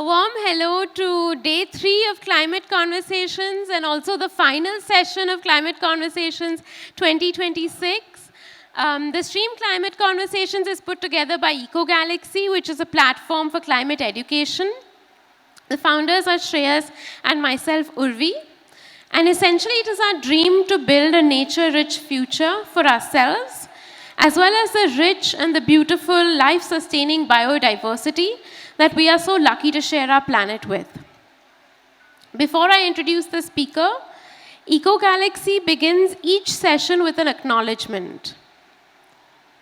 A warm hello to day 3 of Climate Conversations and also the final session of Climate Conversations 2026. The Stream Climate Conversations is put together by EkoGalaxy, which is a platform for climate education. The founders are Shreyas and myself, Urvi. And essentially, it is our dream to build a nature-rich future for ourselves, as well as the rich and the beautiful, life-sustaining biodiversity that we are so lucky to share our planet with. Before I introduce the speaker, EkoGalaxy begins each session with an acknowledgement.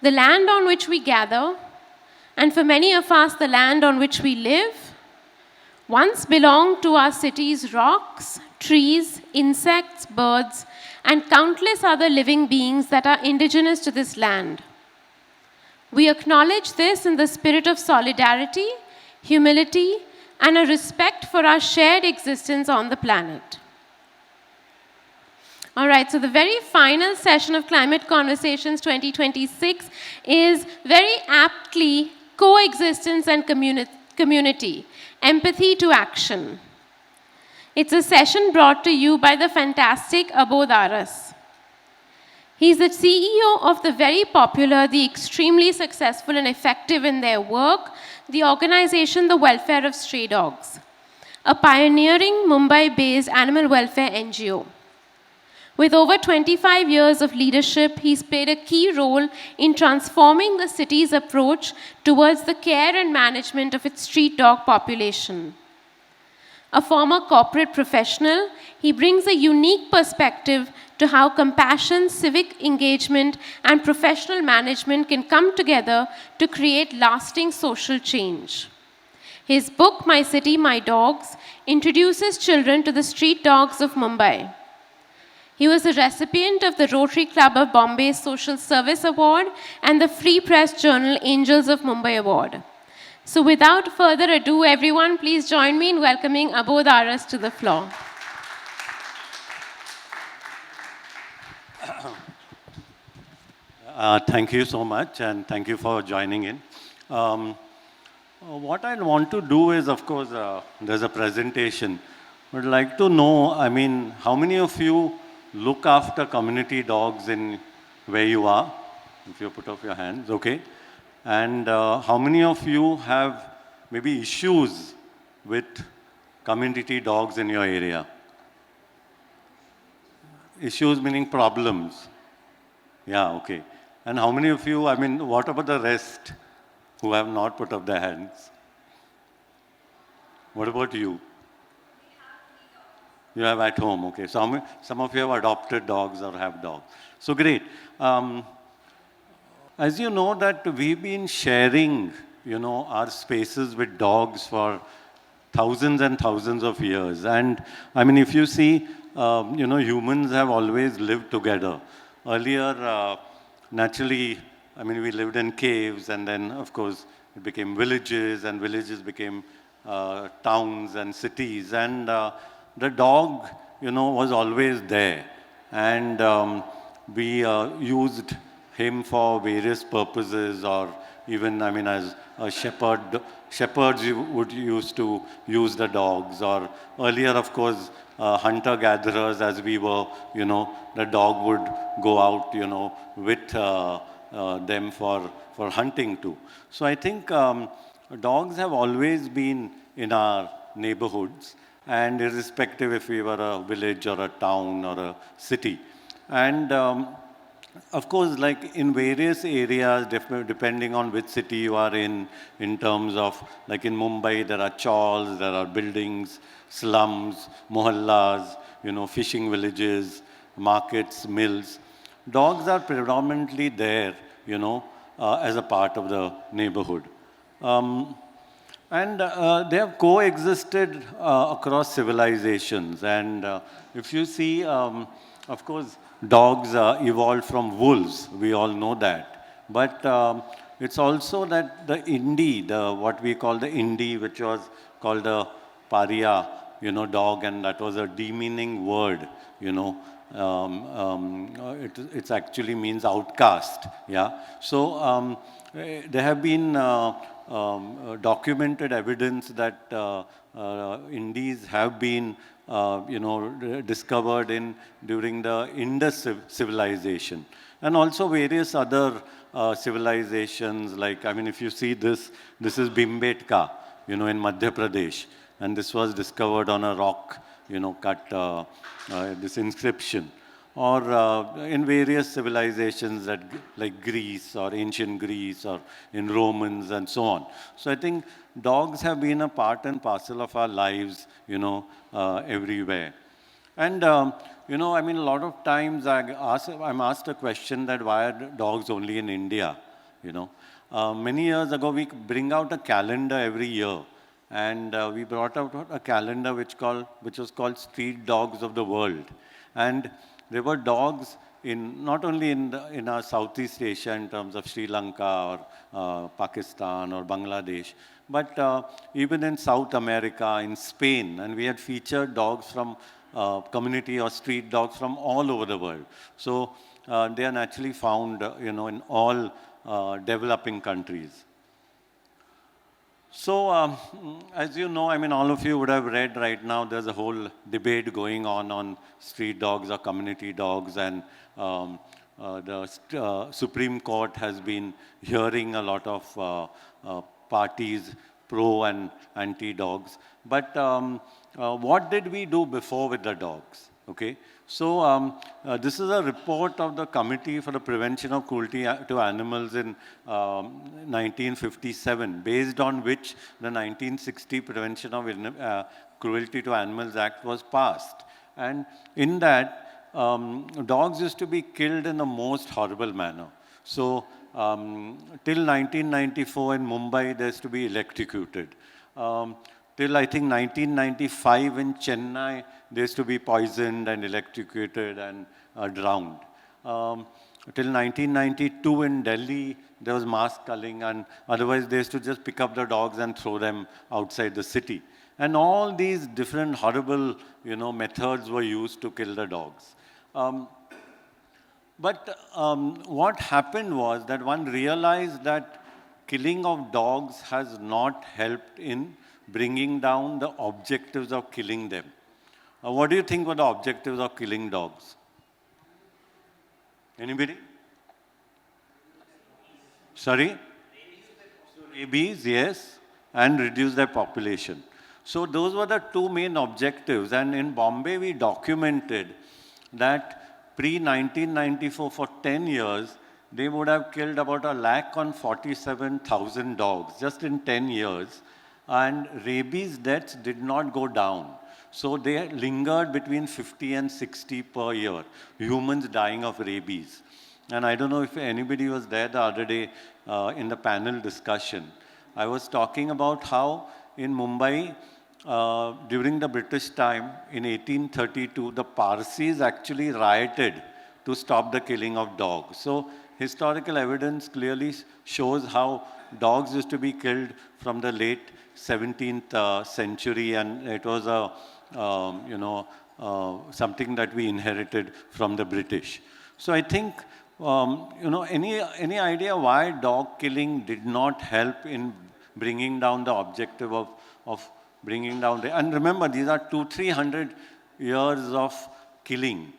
The land on which we gather, and for many of us, the land on which we live, once belonged to our city's rocks, trees, insects, birds, and countless other living beings that are indigenous to this land. We acknowledge this in the spirit of solidarity, humility, and a respect for our shared existence on the planet. All right, so the very final session of Climate Conversations 2026 is very aptly coexistence and community, empathy to action. It's a session brought to you by the fantastic Abodh Aras. He's the CEO of the very popular, the extremely successful and effective in their work, the organization The Welfare of Stray Dogs, a pioneering Mumbai-based animal welfare NGO. With over 25 years of leadership, he's played a key role in transforming the city's approach towards the care and management of its street dog population. A former corporate professional, he brings a unique perspective to how compassion, civic engagement, and professional management can come together to create lasting social change. His book, My City, My Dogs, introduces children to the street dogs of Mumbai. He was a recipient of the Rotary Club of Bombay's Social Service Award and the Free Press Journal Angels of Mumbai Award. So without further ado, everyone, please join me in welcoming Abodh Aras to the floor. Thank you so much, and thank you for joining in. What I want to do is, of course, there's a presentation. I'd like to know, how many of you look after community dogs in where you are? If you put up your hands, okay. And how many of you have maybe issues with community dogs in your area? Issues meaning problems. Yeah, okay. And how many of you, what about the rest who have not put up their hands? What about you? You have at home, okay. So some of you have adopted dogs or have dogs. So great. As you know that we've been sharing, our spaces with dogs for thousands and thousands of years. And if you see, humans have always lived together. Earlier, naturally, we lived in caves, and then, of course, it became villages, and villages became towns and cities. And the dog, was always there. And we used him for various purposes, or even, as a shepherd. Shepherds would used to use the dogs, or earlier, of course, hunter-gatherers, as we were, the dog would go out, with them for hunting too. So I think dogs have always been in our neighborhoods, and irrespective if we were a village or a town or a city. And of course, like in various areas, depending on which city you are in terms of, like in Mumbai, there are chawls, there are buildings, slums, mohallas, fishing villages, markets, mills. Dogs are predominantly there, as a part of the neighborhood. And they have coexisted across civilizations. And if you see, of course, dogs evolved from wolves, we all know that. But it's also that the Indi, what we call the Indi, which was called the Paria dog, and that was a demeaning word, it actually means outcast, yeah. So there have been documented evidence that Indies have been, discovered during the Indus civilization, and also various other civilizations. Like, I mean, if you see this is Bhimbetka, in Madhya Pradesh, and this was discovered on a rock, cut this inscription, or in various civilizations like Greece or ancient Greece or in Romans and so on. So I think dogs have been a part and parcel of our lives, everywhere. And, I mean, a lot of times I'm asked a question that why are dogs only in India, Many years ago, we bring out a calendar every year. And we brought out a calendar which was called Street Dogs of the World. And there were dogs not only in our Southeast Asia in terms of Sri Lanka or Pakistan or Bangladesh, but even in South America, in Spain. And we had featured dogs from community or street dogs from all over the world. So they are naturally found, in all developing countries. So, as you know, I mean, all of you would have read right now, there's a whole debate going on street dogs or community dogs, and the Supreme Court has been hearing a lot of parties, pro and anti-dogs. But what did we do before with the dogs? Okay, so this is a report of the Committee for the Prevention of Cruelty to Animals in 1957, based on which the 1960 Prevention of Cruelty to Animals Act was passed. And in that, dogs used to be killed in the most horrible manner. So till 1994 in Mumbai, they used to be electrocuted. Till I think 1995 in Chennai, they used to be poisoned and electrocuted and drowned. Till 1992 in Delhi, there was mass culling, and otherwise they used to just pick up the dogs and throw them outside the city. And all these different horrible, methods were used to kill the dogs. But what happened was that one realized that killing of dogs has not helped in bringing down the objectives of killing them. What do you think were the objectives of killing dogs? Anybody? Sorry? Rabies, yes, and reduce their population. So those were the two main objectives. And in Bombay, we documented that pre-1994, for 10 years, they would have killed about 147,000 dogs, just in 10 years. And rabies deaths did not go down. So they lingered between 50 and 60 per year, humans dying of rabies. And I don't know if anybody was there the other day in the panel discussion. I was talking about how in Mumbai, during the British time, in 1832, the Parsis actually rioted to stop the killing of dogs. So historical evidence clearly shows how dogs used to be killed from the late 17th century, and it was something that we inherited from the British. So I think, any idea why dog killing did not help in bringing down the objective of bringing down the, and remember, these are 200-300 years of killing,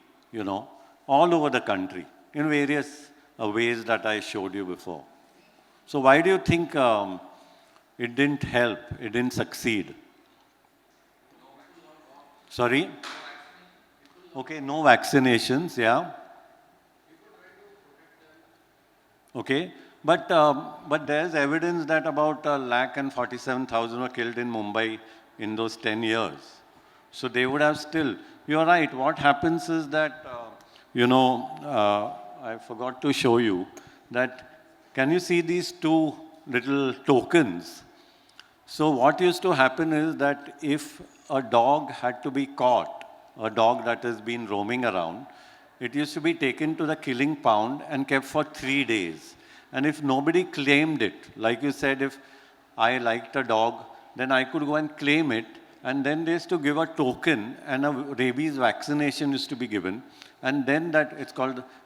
all over the country in various ways that I showed you before. So why do you think it didn't help, it didn't succeed? Sorry? Okay, no vaccinations, yeah. Okay, but there's evidence that about 147,000 were killed in Mumbai in those 10 years. So they would have still, you're right, what happens is that, I forgot to show you that, can you see these two little tokens? So what used to happen is that if a dog had to be caught, a dog that has been roaming around, it used to be taken to the killing pound and kept for 3 days. And if nobody claimed it, like you said, if I liked a dog, then I could go and claim it, And then they used to give a token, and a rabies vaccination used to be given. And then it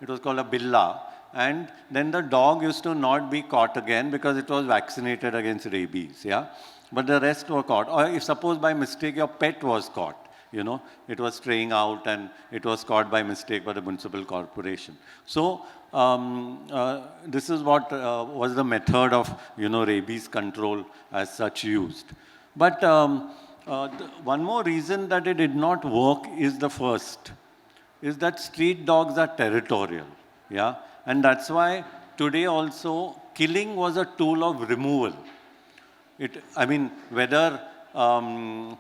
was called a billa. And then the dog used to not be caught again because it was vaccinated against rabies, yeah? But the rest were caught. Or if suppose by mistake your pet was caught, it was straying out and it was caught by mistake by the municipal corporation. So this is what was the method of, rabies control as such used. But one more reason that it did not work is that street dogs are territorial, yeah? And that's why today also killing was a tool of removal. Whether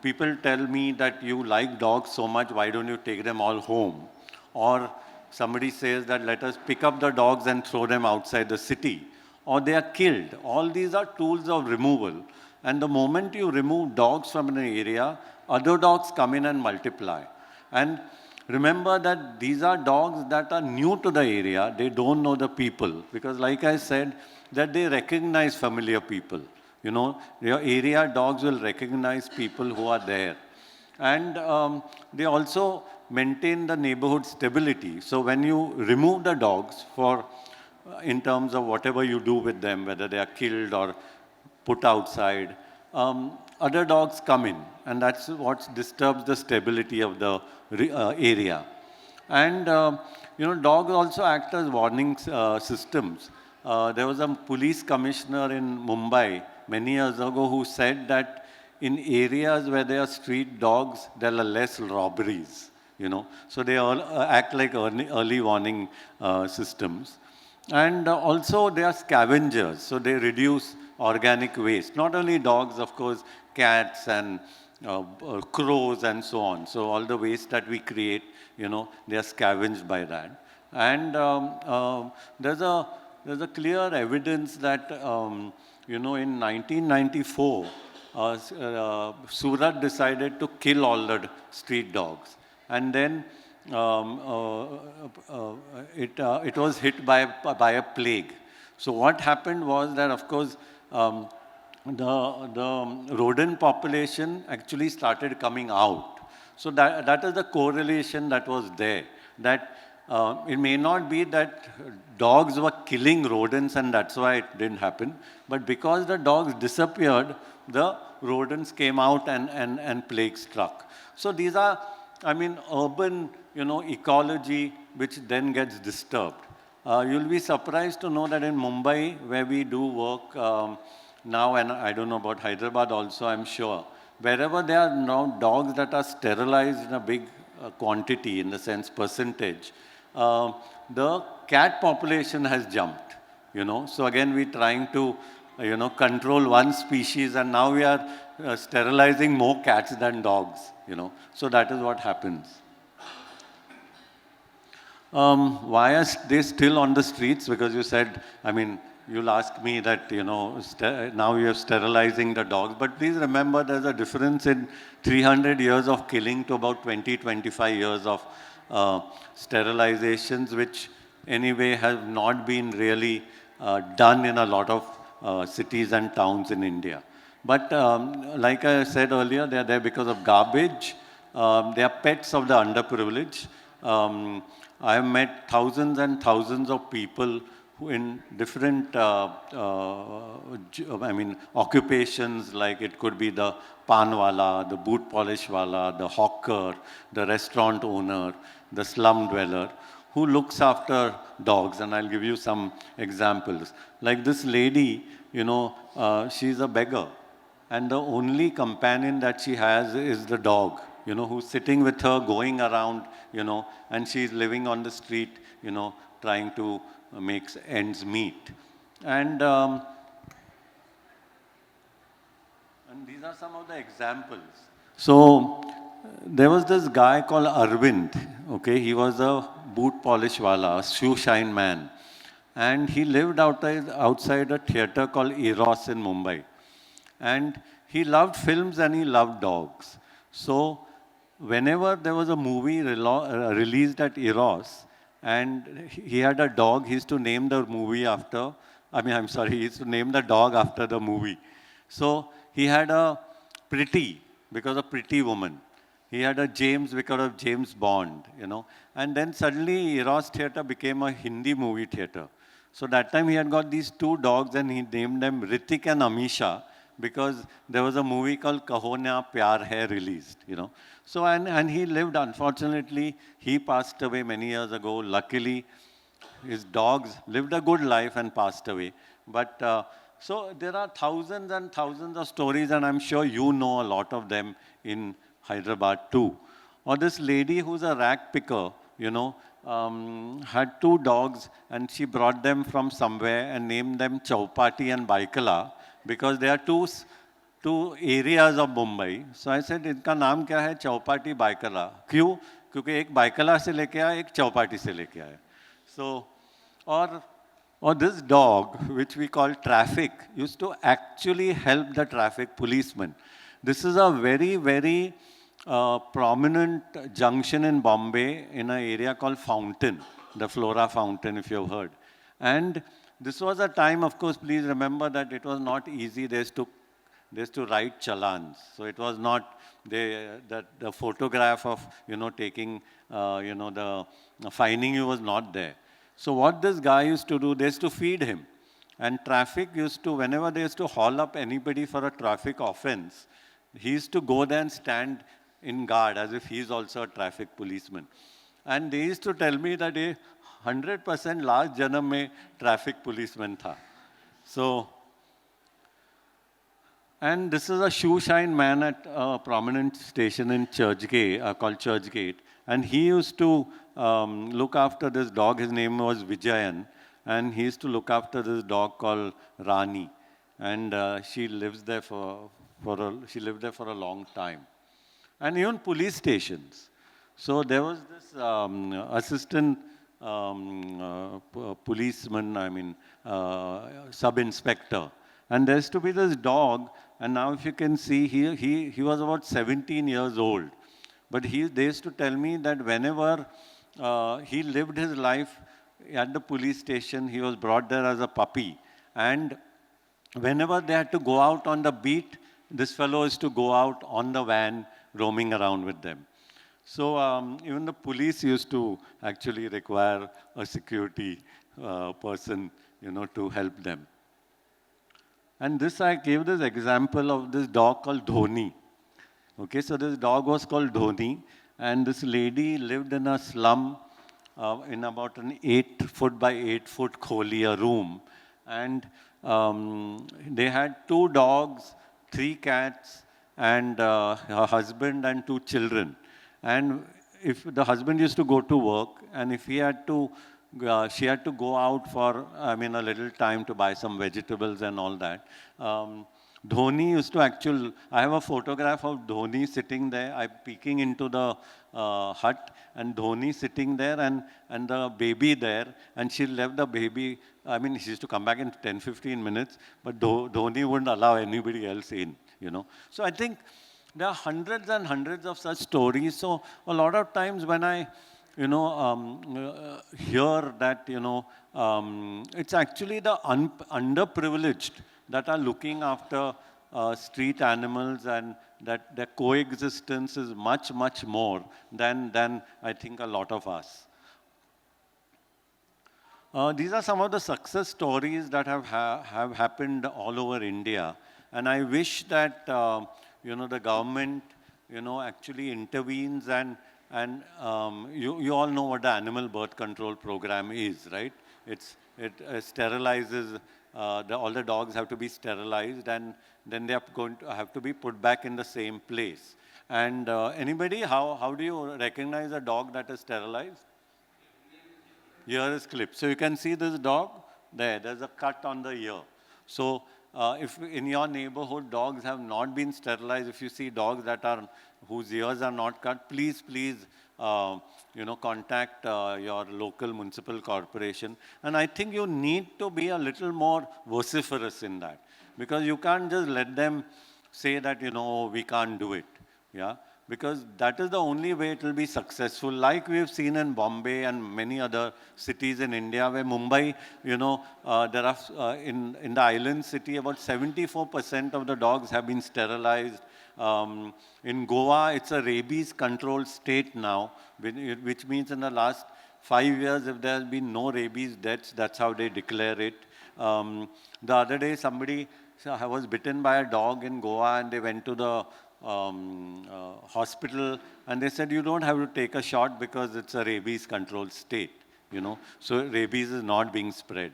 people tell me that you like dogs so much, why don't you take them all home? Or somebody says that let us pick up the dogs and throw them outside the city. Or they are killed. All these are tools of removal. And the moment you remove dogs from an area, other dogs come in and multiply. And remember that these are dogs that are new to the area. They don't know the people. Because like I said, that they recognize familiar people. Your area dogs will recognize people who are there. And they also maintain the neighborhood stability. So when you remove the dogs in terms of whatever you do with them, whether they are killed or put outside, other dogs come in. And that's what disturbs the stability of the area. And, dogs also act as warning systems. There was a police commissioner in Mumbai many years ago who said that in areas where there are street dogs, there are less robberies, So they all act like early warning systems. And also they are scavengers, so they reduce organic waste. Not only dogs, of course, cats and crows and so on. So all the waste that we create, they are scavenged by that. And there's a clear evidence that, in 1994, Surat decided to kill all the street dogs. And then it was hit by a plague. So what happened was that, of course, the rodent population actually started coming out. So that is the correlation that was there. That it may not be that dogs were killing rodents and that's why it didn't happen, but because the dogs disappeared, the rodents came out and plague struck. So these are, urban, ecology which then gets disturbed. You'll be surprised to know that in Mumbai, where we do work now, and I don't know about Hyderabad also, I'm sure, wherever there are now dogs that are sterilized in a big quantity, in the sense percentage, the cat population has jumped, So again, we're trying to, control one species, and now we are sterilizing more cats than dogs, So that is what happens. Why are they still on the streets? Because you said, you'll ask me that, now you're sterilizing the dogs. But please remember, there's a difference in 300 years of killing to about 25 years of sterilizations, which anyway have not been really done in a lot of cities and towns in India. But like I said earlier, they're there because of garbage. They are pets of the underprivileged. I have met thousands and thousands of people who in different occupations, like it could be the panwala, the boot polish wala, the hawker, the restaurant owner, the slum dweller, who looks after dogs. And I'll give you some examples. Like this lady, she's a beggar. And the only companion that she has is the dog, who's sitting with her, going around, and she's living on the street, trying to make ends meet. And these are some of the examples. So there was this guy called Arvind, okay? He was a boot polish wala, a shoe shine man. And he lived outside a theater called Aras in Mumbai. And he loved films and he loved dogs. So whenever there was a movie released at Eros, and he had a dog, he used to name the movie after, he used to name the dog after the movie. So he had a pretty, because a pretty woman. He had a James because of James Bond, you know. And then suddenly Eros Theatre became a Hindi movie theatre. So that time he had got these two dogs and he named them Ritik and Amisha because there was a movie called Kaho Na Pyar Hai released, you know. So, and he lived, unfortunately, he passed away many years ago. Luckily, his dogs lived a good life and passed away. But so there are thousands and thousands of stories, and I'm sure you know a lot of them in Hyderabad too. Or this lady who's a rag picker, you know, had two dogs and she brought them from somewhere and named them Chaupati and Baikala because they are two areas of Mumbai. So I said, इनका नाम क्या है? Chaupati Baikala. क्यों? क्योंकि एक बाइकला से लेके आया, एक चौपाटी से लेके आया. So, or this dog, which we call Traffic, used to actually help the traffic policeman. This is a very, very prominent junction in Bombay in an area called Fountain, the Flora Fountain, if you've heard. And this was a time, of course, please remember that it was not easy. They used to write challans. So it was not the photograph of, you know, taking, the fining you was not there. So what this guy used to do, they used to feed him. And traffic used to, whenever they used to haul up anybody for a traffic offense, he used to go there and stand in guard as if he's also a traffic policeman. And they used to tell me that a 100% last janam mein traffic policeman tha. So, and this is a shoe shine man at a prominent station in Churchgate, called Churchgate. And he used to look after this dog. His name was Vijayan. And he used to look after this dog called Rani. And she lives there she lived there for a long time. And even police stations. So there was this assistant policeman, sub-inspector. And there used to be this dog, and now if you can see here, he was about 17 years old. But they used to tell me that whenever he lived his life at the police station, he was brought there as a puppy. And whenever they had to go out on the beat, this fellow used to go out on the van, roaming around with them. So even the police used to actually require a security person, you know, to help them. And this, I gave this example of this dog called Dhoni. Okay, so this dog was called Dhoni, and this lady lived in a slum in about an 8-foot by 8-foot kholi, a room. And they had 2 dogs, 3 cats, and her husband and 2 children. And if the husband used to go to work, and if he had to, she had to go out for, a little time to buy some vegetables and all that. Dhoni used to I have a photograph of Dhoni sitting there. I'm peeking into the hut, and Dhoni sitting there, and the baby there, and she left the baby. She used to come back in 10-15 minutes, but Dhoni wouldn't allow anybody else in, you know. So I think there are hundreds and hundreds of such stories. So a lot of times when I, hear that, it's actually the underprivileged that are looking after street animals, and that their coexistence is much, much more than I think a lot of us. These are some of the success stories that have happened all over India. And I wish that, the government, actually intervenes and you all know what the animal birth control program is, right? It sterilizes, all the dogs have to be sterilized, and then they are going to have to be put back in the same place. And anybody, how do you recognize a dog that is sterilized? Ear is clipped. So you can see this dog, there's a cut on the ear. So if in your neighborhood dogs have not been sterilized, if you see dogs whose ears are not cut, please, contact your local municipal corporation. And I think you need to be a little more vociferous in that, because you can't just let them say that, we can't do it. Yeah. Because that is the only way it will be successful. Like we've seen in Bombay and many other cities in India, where Mumbai, there are, in the island city, about 74% of the dogs have been sterilized. In Goa, it's a rabies controlled state now, which means in the last 5 years, if there has been no rabies deaths, that's how they declare it. The other day, somebody was bitten by a dog in Goa, and they went to the hospital, and they said, you don't have to take a shot because it's a rabies controlled state, So rabies is not being spread.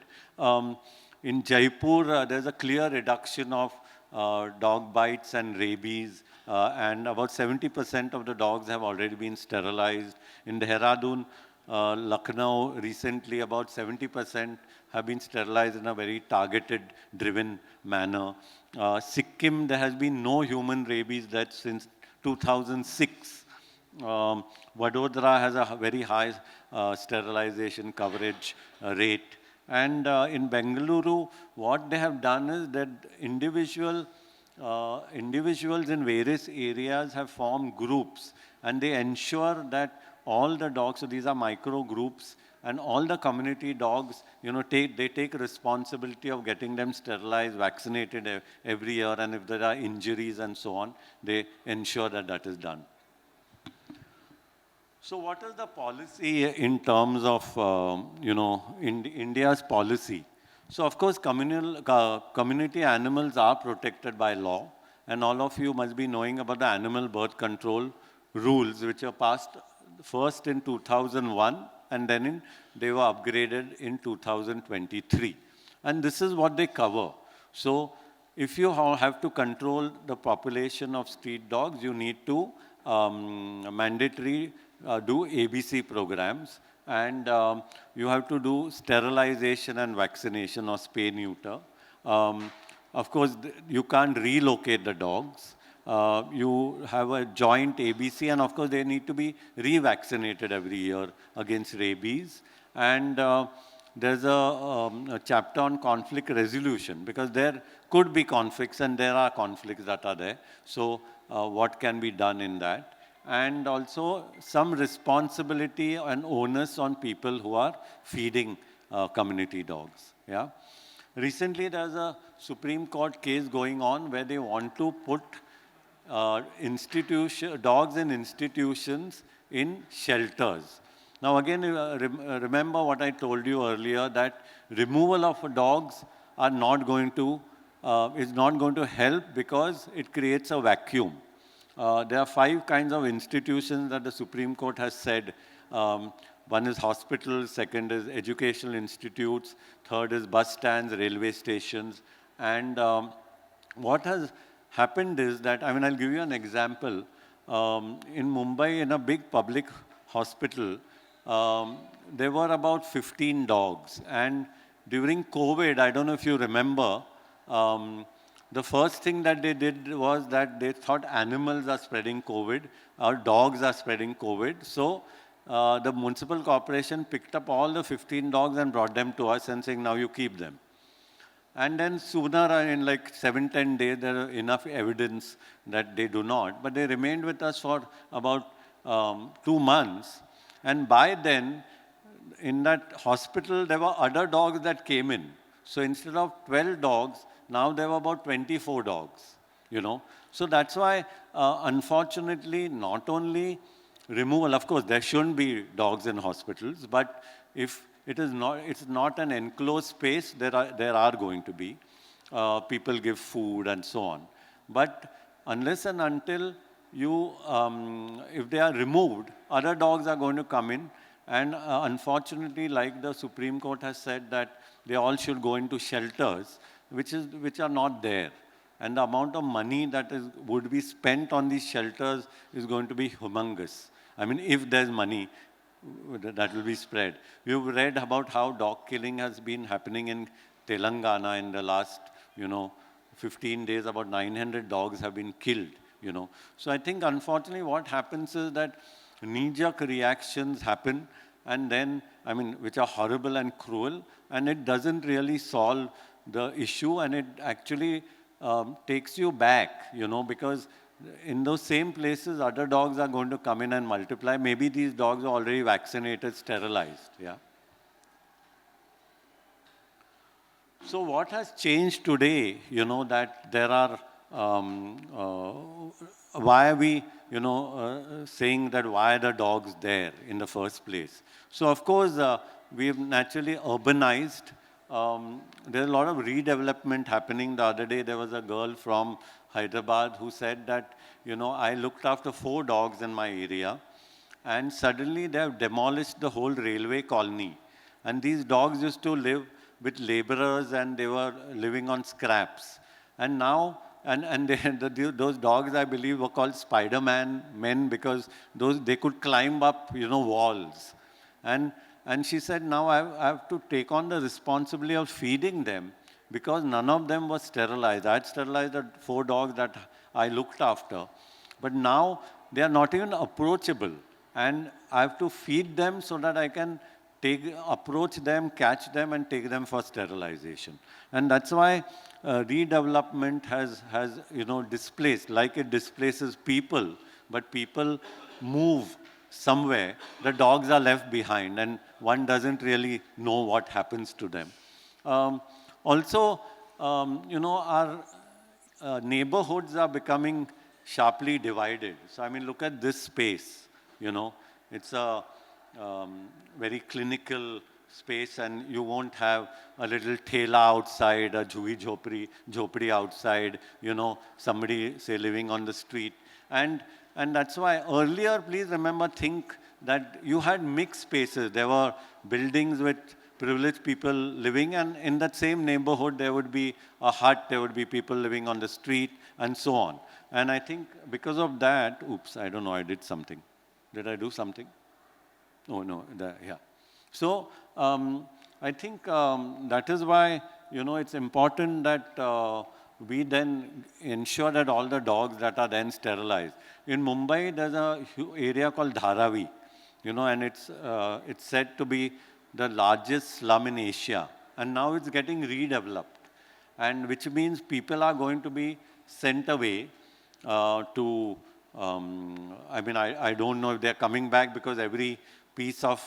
In Jaipur, there's a clear reduction of dog bites and rabies, and about 70% of the dogs have already been sterilized. In Dehradun, Lucknow, recently about 70% have been sterilized in a very targeted, driven manner. Sikkim, there has been no human rabies deaths since 2006. Vadodara has a very high sterilization coverage rate. And in Bengaluru, what they have done is that individuals in various areas have formed groups, and they ensure that all the dogs, so these are micro groups, and all the community dogs, they take responsibility of getting them sterilized, vaccinated every year, and if there are injuries and so on, they ensure that that is done. So what is the policy in terms of, India's policy? So of course, community animals are protected by law, and all of you must be knowing about the animal birth control rules, which were passed first in 2001, and then they were upgraded in 2023. And this is what they cover. So if you have to control the population of street dogs, you need to mandatory do ABC programs, and you have to do sterilization and vaccination or spay neuter. Of course, you can't relocate the dogs. You have a joint ABC, and of course they need to be revaccinated every year against rabies. And there's a chapter on conflict resolution, because there could be conflicts, and there are conflicts that are there. So what can be done in that? And also some responsibility and onus on people who are feeding community dogs. Yeah. Recently, there's a Supreme Court case going on where they want to put dogs in institutions in shelters. Now again, remember what I told you earlier, that removal of dogs are not going to, is not going to help, because it creates a vacuum. There are 5 kinds of institutions that the Supreme Court has said. One is hospitals, second is educational institutes, third is bus stands, railway stations. And what has happened is that, I'll give you an example. In Mumbai, in a big public hospital, there were about 15 dogs. And during COVID, I don't know if you remember, the first thing that they did was that they thought animals are spreading COVID, or dogs are spreading COVID. So the municipal corporation picked up all the 15 dogs and brought them to us and saying, now you keep them. And then sooner, in like 7-10 days, there is enough evidence that they do not. But they remained with us for about 2 months. And by then, in that hospital, there were other dogs that came in. So instead of 12 dogs, now there were about 24 dogs, So that's why, unfortunately, not only removal, of course, there shouldn't be dogs in hospitals, but if it's not an enclosed space, there are going to be. People give food and so on. But unless and until if they are removed, other dogs are going to come in. And unfortunately, like the Supreme Court has said, that they all should go into shelters, which are not there. And the amount of money that would be spent on these shelters is going to be humongous. If there's money, that will be spread. You've read about how dog killing has been happening in Telangana in the last, 15 days. About 900 dogs have been killed, So I think, unfortunately, what happens is that knee-jerk reactions happen, and then, which are horrible and cruel, and it doesn't really solve the issue, and it actually takes you back, because in those same places, other dogs are going to come in and multiply. Maybe these dogs are already vaccinated, sterilized, yeah. So what has changed today, that there are why are we, saying that why are the dogs there in the first place? So of course, we've naturally urbanized. There's a lot of redevelopment happening. The other day, there was a girl from Hyderabad who said that, I looked after 4 dogs in my area, and suddenly they have demolished the whole railway colony. And these dogs used to live with laborers, and they were living on scraps. And now, those dogs, I believe, were called Spider-Man men because they could climb up, walls. And she said, now I have to take on the responsibility of feeding them because none of them was sterilized. I had sterilized the 4 dogs that I looked after. But now they are not even approachable. And I have to feed them so that I can approach them, catch them, and take them for sterilization. And that's why redevelopment has displaced, like it displaces people, but people move somewhere, the dogs are left behind, and one doesn't really know what happens to them. Also, our neighborhoods are becoming sharply divided. So, I mean, look at this space, it's a very clinical space, and you won't have a little thela outside, a jhopri outside, somebody, say, living on the street. And that's why earlier, please remember, think that you had mixed spaces. There were buildings with privileged people living, and in that same neighborhood, there would be a hut, there would be people living on the street, and so on. And I think because of that, oops, I don't know, I did something. Did I do something? Oh, no, yeah. So I think that is why, it's important that we then ensure that all the dogs that are then sterilized. In Mumbai, there's a area called Dharavi, and it's said to be the largest slum in Asia. And now it's getting redeveloped, and which means people are going to be sent away to, I don't know if they're coming back because every piece of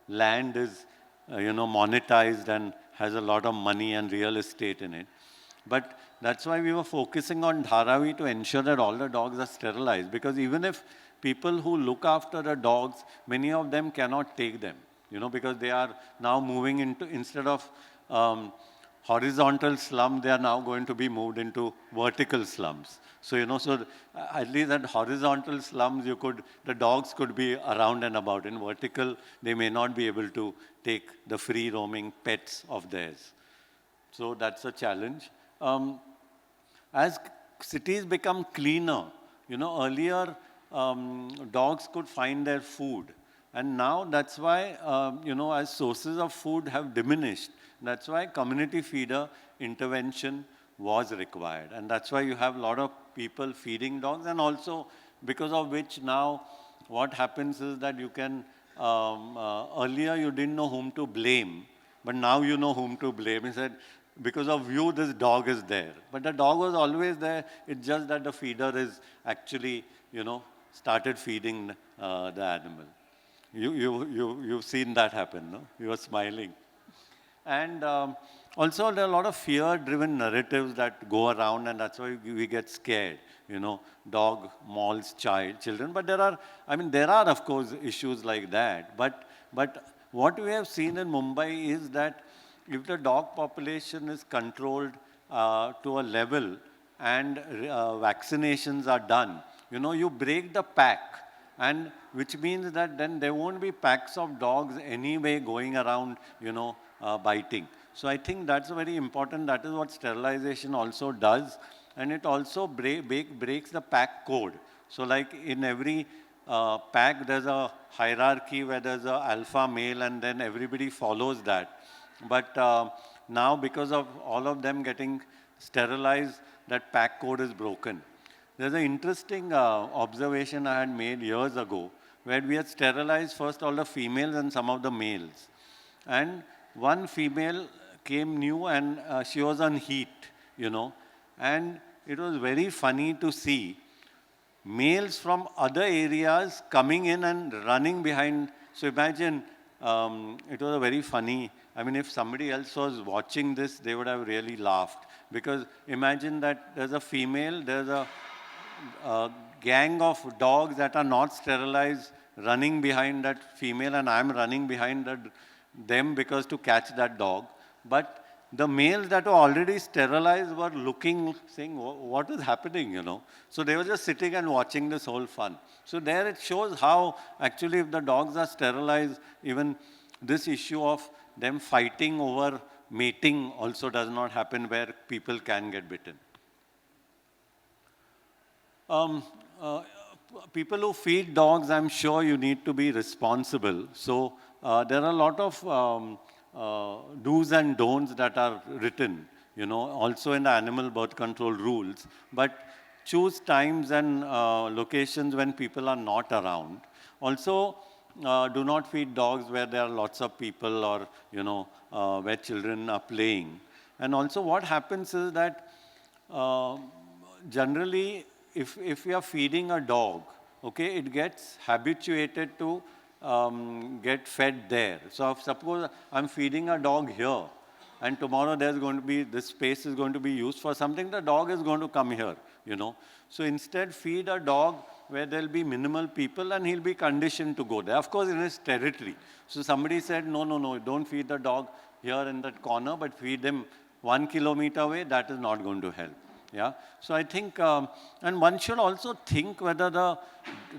land is, monetized and has a lot of money and real estate in it. But that's why we were focusing on Dharavi to ensure that all the dogs are sterilized. Because even if people who look after the dogs, many of them cannot take them, because they are now moving into, instead of horizontal slum, they are now going to be moved into vertical slums. So, so at least at horizontal slums, the dogs could be around and about. In vertical, they may not be able to take the free roaming pets of theirs. So that's a challenge. As cities become cleaner, earlier dogs could find their food. And now that's why, as sources of food have diminished, that's why community feeder intervention was required. And that's why you have a lot of people feeding dogs. And also because of which now what happens is that you can, earlier you didn't know whom to blame, but now you know whom to blame. He said, because of you, this dog is there. But the dog was always there. It's just that the feeder is actually, started feeding the animal. You've seen that happen, no? You are smiling. And also, there are a lot of fear-driven narratives that go around, and that's why we get scared. Dog mauls children. But there are, of course, issues like that. But what we have seen in Mumbai is that if the dog population is controlled to a level and vaccinations are done, you break the pack. And which means that then there won't be packs of dogs anyway going around, biting. So I think that's very important. That is what sterilization also does. And it also breaks the pack code. So like in every pack, there's a hierarchy where there's an alpha male and then everybody follows that. But now because of all of them getting sterilized, that pack code is broken. There's an interesting observation I had made years ago where we had sterilized first all the females and some of the males. And one female came new and she was on heat, and it was very funny to see males from other areas coming in and running behind. So imagine it was a very funny, I mean, if somebody else was watching this, they would have really laughed. Because imagine that there's a female, there's a gang of dogs that are not sterilized running behind that female, and I'm running behind them because to catch that dog. But the males that were already sterilized were looking, saying, what is happening, you know? So they were just sitting and watching this whole fun. So there it shows how actually if the dogs are sterilized, even this issue of them fighting over mating also does not happen where people can get bitten. People who feed dogs, I'm sure you need to be responsible. So there are a lot of do's and don'ts that are written, you know, also in the animal birth control rules. But choose times and locations when people are not around. Also, do not feed dogs where there are lots of people or, you know, where children are playing. And also what happens is that generally, if we are feeding a dog, okay, it gets habituated to get fed there. So if suppose I'm feeding a dog here, and tomorrow there's going to be, this space is going to be used for something, the dog is going to come here, you know. So instead feed a dog where there'll be minimal people and he'll be conditioned to go there. Of course, in his territory. So somebody said, no, don't feed the dog here in that corner, but feed him 1 kilometer away, that is not going to help. Yeah, so I think, and one should also think whether the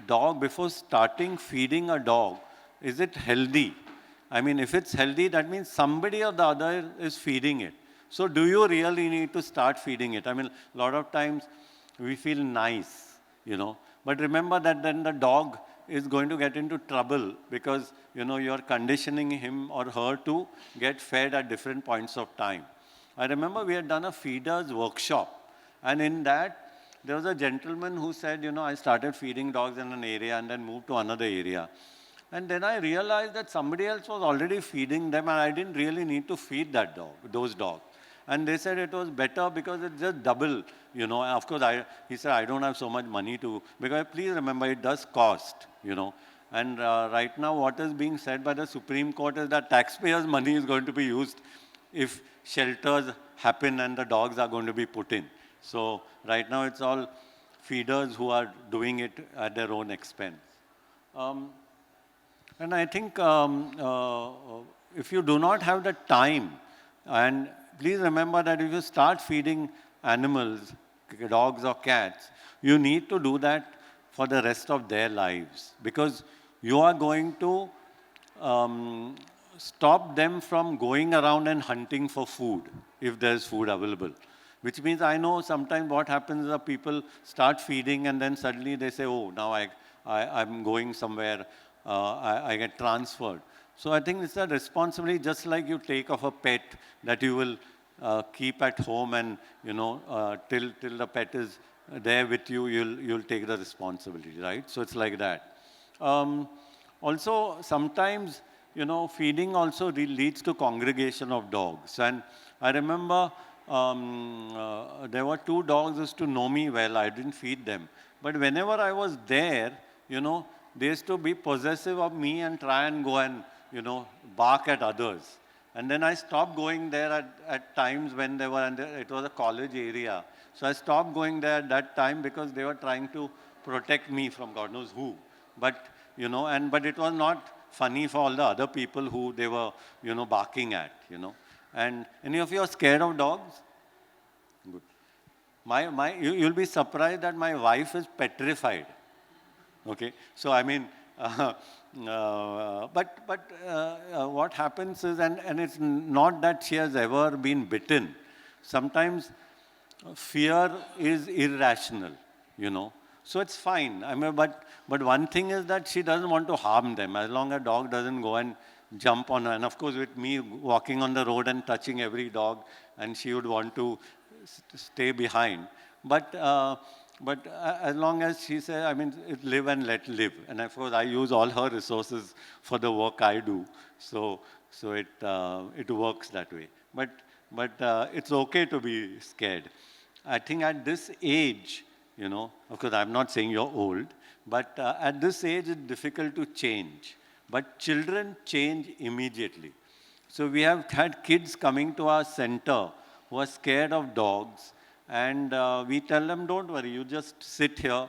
dog, before starting feeding a dog, is it healthy? I mean, if it's healthy, that means somebody or the other is feeding it. So do you really need to start feeding it? I mean, a lot of times we feel nice, you know, but remember that then the dog is going to get into trouble because, you know, you're conditioning him or her to get fed at different points of time. I remember we had done a feeders workshop. And in that, there was a gentleman who said, you know, I started feeding dogs in an area and then moved to another area. And then I realized that somebody else was already feeding them and I didn't really need to feed those dogs. And they said it was better because it's just double, you know. And of course, he said, I don't have so much money to, because please remember, it does cost, you know. And right now, what is being said by the Supreme Court is that taxpayers' money is going to be used if shelters happen and the dogs are going to be put in. So right now it's all feeders who are doing it at their own expense. And I think if you do not have the time, and please remember that if you start feeding animals, dogs or cats, you need to do that for the rest of their lives because you are going to stop them from going around and hunting for food if there's food available. Which means I know sometimes what happens is that people start feeding and then suddenly they say, oh, now I'm going somewhere, I get transferred. So I think it's a responsibility just like you take of a pet that you will keep at home and, you know, till the pet is there with you, you'll take the responsibility, right? So it's like that. Also, sometimes, you know, feeding also leads to congregation of dogs. And I remember there were 2 dogs who used to know me well. I didn't feed them. But whenever I was there, you know, they used to be possessive of me and try and go and, you know, bark at others. And then I stopped going there at times when they were, it was a college area. So I stopped going there at that time because they were trying to protect me from God knows who. But, you know, but it was not funny for all the other people who they were, you know, barking at, you know. And any of you are scared of dogs? Good. You'll be surprised that my wife is petrified. Okay, so I mean, what happens is, and it's not that she has ever been bitten. Sometimes fear is irrational, you know. So it's fine. I mean, but one thing is that she doesn't want to harm them. As long as a dog doesn't go and jump on her. And of course, with me walking on the road and touching every dog, and she would want to stay behind. But as long as she says, I mean, live and let live. And of course, I use all her resources for the work I do. So it works that way. But it's okay to be scared. I think at this age, you know, of course, I'm not saying you're old, but at this age, it's difficult to change. but children change immediately. So we have had kids coming to our center who are scared of dogs, and we tell them, don't worry, you just sit here,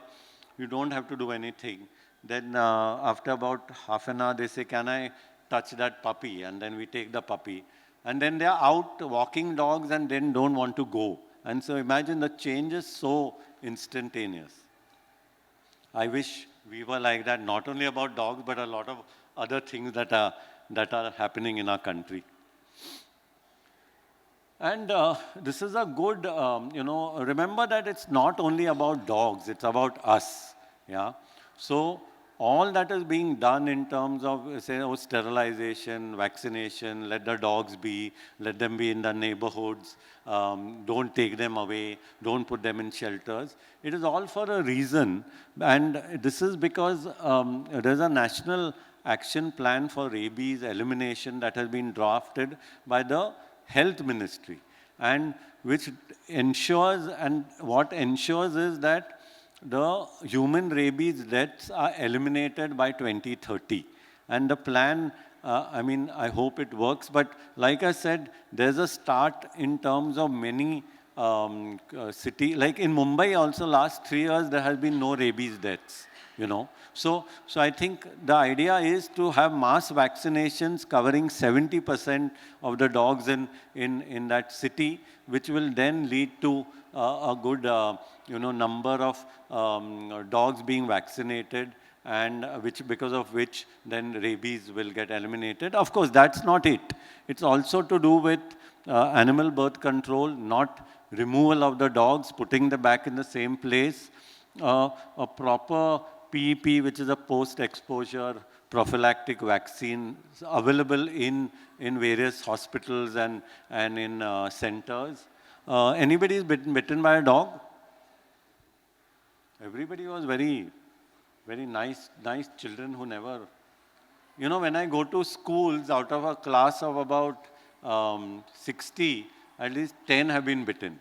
you don't have to do anything. Then after about half an hour, they say, can I touch that puppy? And then we take the puppy. And then they are out walking dogs and then don't want to go. And so imagine the change is so instantaneous. I wish we were like that, not only about dogs, but a lot of other things that are happening in our country. And this is a good, remember that it's not only about dogs, it's about us. Yeah. So all that is being done in terms of, say, sterilization, vaccination, let the dogs be, let them be in the neighborhoods, don't take them away, don't put them in shelters. It is all for a reason. And this is because there's a national action plan for rabies elimination that has been drafted by the Health Ministry, and which ensures, and what ensures is that the human rabies deaths are eliminated by 2030. And the plan, I hope it works, but like I said, there's a start in terms of many city, like in Mumbai also last 3 years, there has been no rabies deaths. So I think the idea is to have mass vaccinations covering 70% of the dogs in that city, which will then lead to a good number of dogs being vaccinated, and because of which then rabies will get eliminated. Of course, that's not it. It's also to do with animal birth control, not removal of the dogs, putting them back in the same place, a proper PEP, which is a post-exposure prophylactic vaccine available in various hospitals and in centers. Anybody is bitten by a dog? Everybody was very, very nice children who never... when I go to schools, out of a class of about 60, at least 10 have been bitten.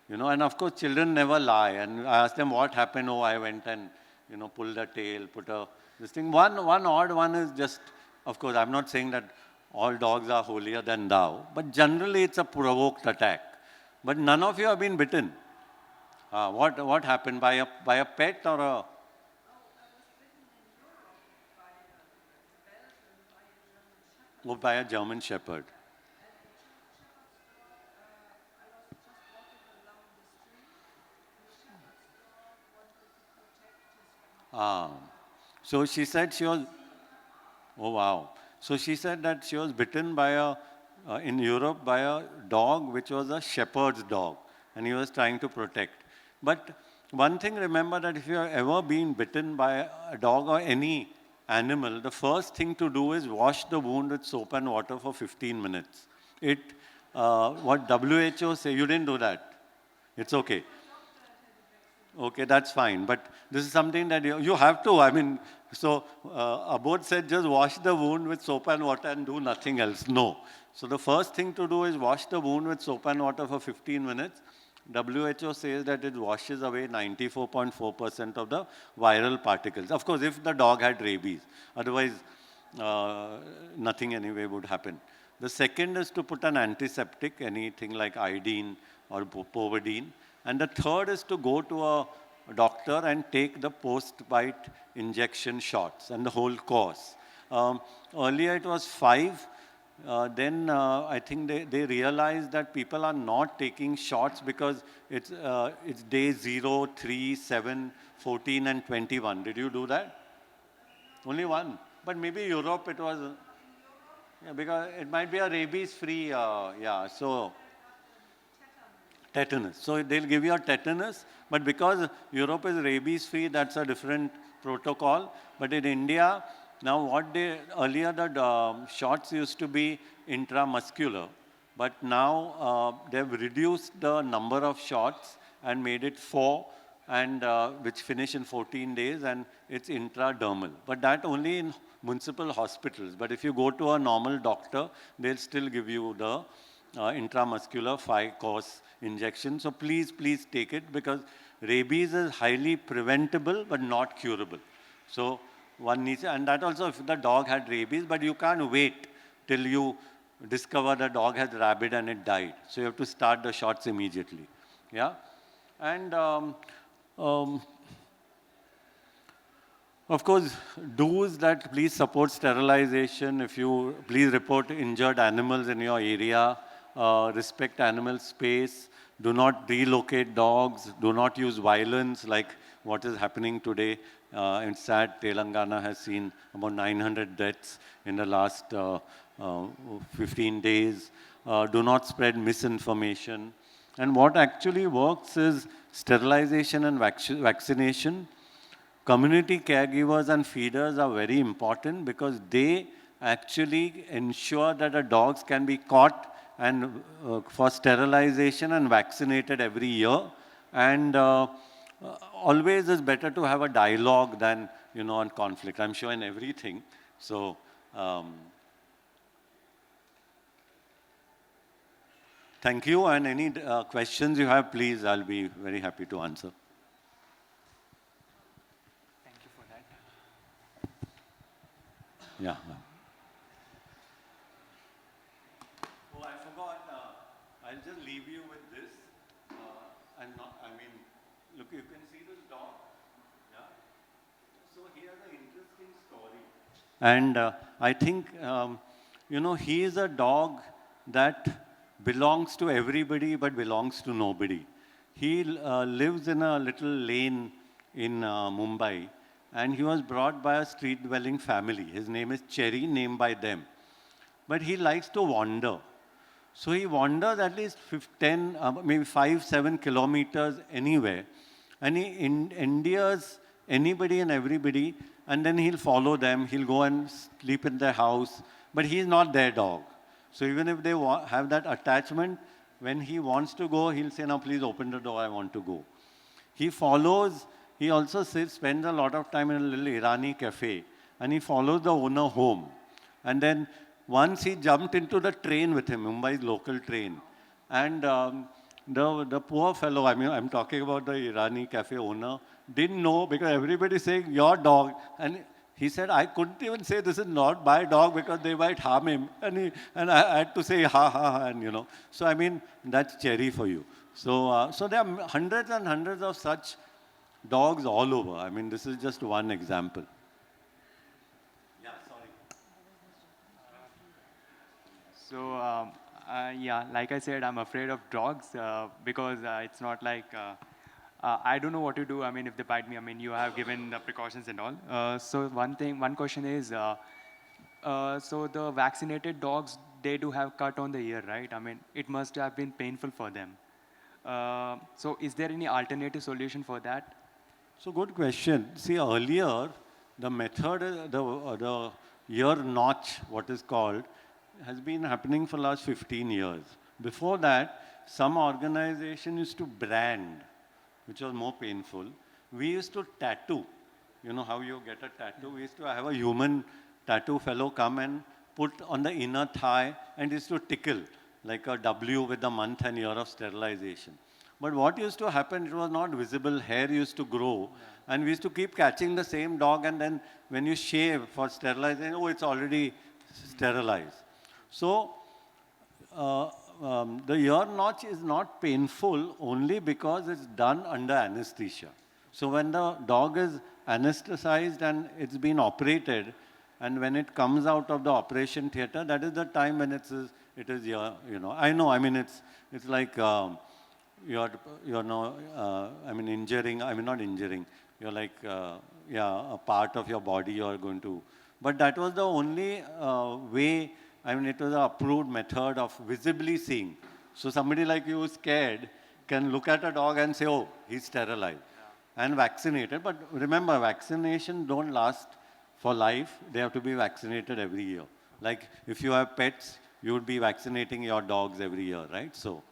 And of course, children never lie. And I ask them, what happened? Oh, I went and, pulled a tail, this thing. One odd one is just, of course, I'm not saying that all dogs are holier than thou, but generally it's a provoked attack. But none of you have been bitten. What happened? By a pet or a... Oh, by a German Shepherd. So she said she was... Oh, wow. So she said that she was bitten by in Europe by a dog which was a shepherd's dog, and he was trying to protect. But one thing, remember that if you have ever been bitten by a dog or any animal, the first thing to do is wash the wound with soap and water for 15 minutes. What WHO say, you didn't do that. It's okay. Okay, that's fine. But this is something that you have to. Abodh said just wash the wound with soap and water and do nothing else. No. So the first thing to do is wash the wound with soap and water for 15 minutes. WHO says that it washes away 94.4% of the viral particles. Of course, if the dog had rabies. Otherwise, nothing anyway would happen. The second is to put an antiseptic, anything like iodine or povidone. And the third is to go to a doctor and take the post-bite injection shots and the whole course. Earlier it was 5. Then I think they realized that people are not taking shots because it's day 0, 3, 7, 14 and 21. Did you do that? Only one. But maybe Europe it was... because it might be a rabies-free, so... Tetanus. So they'll give you a tetanus, but because Europe is rabies-free, that's a different protocol. But in India, now earlier the shots used to be intramuscular, but now they've reduced the number of shots and made it 4, and which finish in 14 days, and it's intradermal. But that only in municipal hospitals. But if you go to a normal doctor, they'll still give you the intramuscular 5-course injection. So please take it, because rabies is highly preventable but not curable. So one needs, and that also if the dog had rabies, but you can't wait till you discover the dog has rabies and it died. So you have to start the shots immediately. Yeah? And um, of course, do's that please support sterilization. If you please report injured animals in your area, respect animal space, do not relocate dogs, do not use violence like what is happening today. It's sad, Telangana has seen about 900 deaths in the last 15 days. Do not spread misinformation. And what actually works is sterilization and vaccination. Community caregivers and feeders are very important because they actually ensure that the dogs can be caught and for sterilization and vaccinated every year. And always is better to have a dialogue than, on conflict. I'm sure in everything. So, thank you. And any questions you have, please, I'll be very happy to answer. Yeah. Oh, I forgot. I'll just leave you with this. Look, you can see this dog. Yeah. So he has an interesting story. And I think, he is a dog that belongs to everybody but belongs to nobody. He lives in a little lane in Mumbai. And he was brought by a street-dwelling family. His name is Cherry, named by them. But he likes to wander. So he wanders at least maybe 5-7 kilometers anywhere. And he endears anybody and everybody. And then he'll follow them. He'll go and sleep in their house. But he's not their dog. So even if they have that attachment, when he wants to go, he'll say, "Now please open the door, I want to go." He follows. He also spends a lot of time in a little Irani cafe, and he follows the owner home. And then once he jumped into the train with him, Mumbai's local train. And the poor fellow, I'm talking about the Irani cafe owner, didn't know because everybody saying, "Your dog." And he said, "I couldn't even say this is not my dog because they might harm him." And I had to say, "Ha, ha, ha," and So, that's Cherry for you. So, so there are hundreds and hundreds of such dogs all over. This is just one example. Yeah, sorry. So, yeah, like I said, I'm afraid of dogs because it's not like I don't know what to do. If they bite me, you have given the precautions and all. So one question is, so the vaccinated dogs, they do have cut on the ear, right? It must have been painful for them. So is there any alternative solution for that? So good question. See, earlier, the method, the ear notch, what is called, has been happening for the last 15 years. Before that, some organization used to brand, which was more painful. We used to tattoo. You know how you get a tattoo? We used to have a human tattoo fellow come and put on the inner thigh and used to tickle, like a W with the month and year of sterilization. But what used to happen, it was not visible, hair used to grow, and we used to keep catching the same dog, and then when you shave for sterilizing, oh, it's already sterilized. So, the ear notch is not painful only because it's done under anesthesia. So when the dog is anesthetized and it's been operated, and when it comes out of the operation theater, that is the time when it is I know, it's like, injuring, not injuring, you're like, a part of your body you're going to, but that was the only way, it was an approved method of visibly seeing. So somebody like you who's scared can look at a dog and say, oh, he's sterilized and vaccinated. But remember, vaccination don't last for life. They have to be vaccinated every year. Like if you have pets, you would be vaccinating your dogs every year, right? So.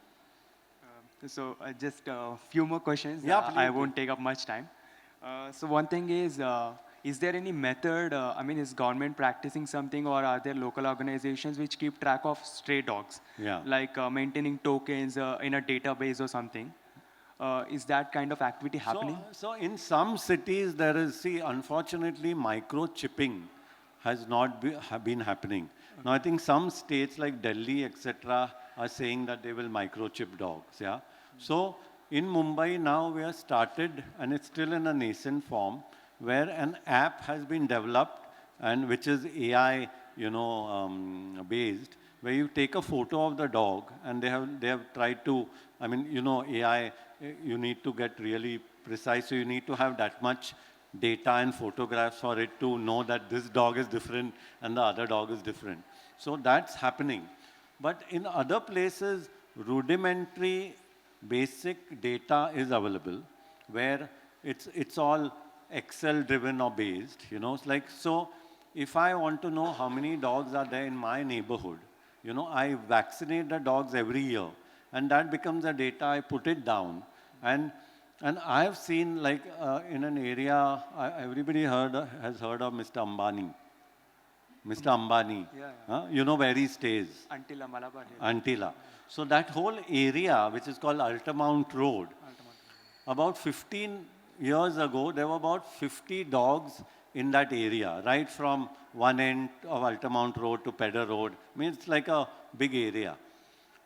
Just a few more questions. Yeah, I won't take up much time. So one thing is there any method, is government practicing something, or are there local organizations which keep track of stray dogs? Yeah. Like maintaining tokens in a database or something? Is that kind of activity happening? So in some cities there is, see, unfortunately microchipping has not been happening. Now I think some states like Delhi, etc., are saying that they will microchip dogs, yeah. So in Mumbai now we have started, and it's still in a nascent form, where an app has been developed and which is AI, based, where you take a photo of the dog, and they have tried to, I mean, AI, you need to get really precise, so you need to have that much data and photographs for it to know that this dog is different and the other dog is different. So that's happening. But in other places, rudimentary basic data is available, where it's all Excel driven or based, It's like, so if I want to know how many dogs are there in my neighborhood, I vaccinate the dogs every year, and that becomes the data. I put it down, and I've seen, like, in an area, everybody has heard of Mr. Ambani. Mr. Ambani, Yeah, you know where he stays? Antilla, Malabar. Antilla. So that whole area, which is called Altamount Road, about 15 years ago, there were about 50 dogs in that area, right from one end of Altamount Road to Pedder Road. I mean, it's like a big area.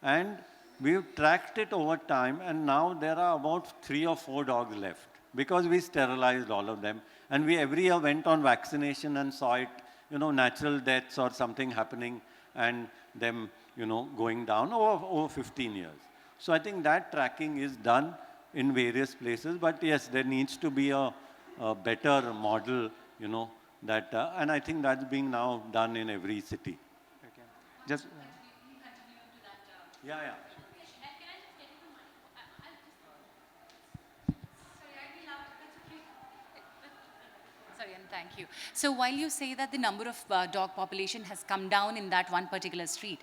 And we've tracked it over time, and now there are about 3 or 4 dogs left, because we sterilized all of them. And we every year went on vaccination and saw it, natural deaths or something happening, and them, going down over 15 years. So I think that tracking is done in various places, but yes, there needs to be a better model, that, and I think that's being now done in every city. Okay. Just. Yeah, yeah. Sorry, and thank you. So while you say that the number of dog population has come down in that one particular street,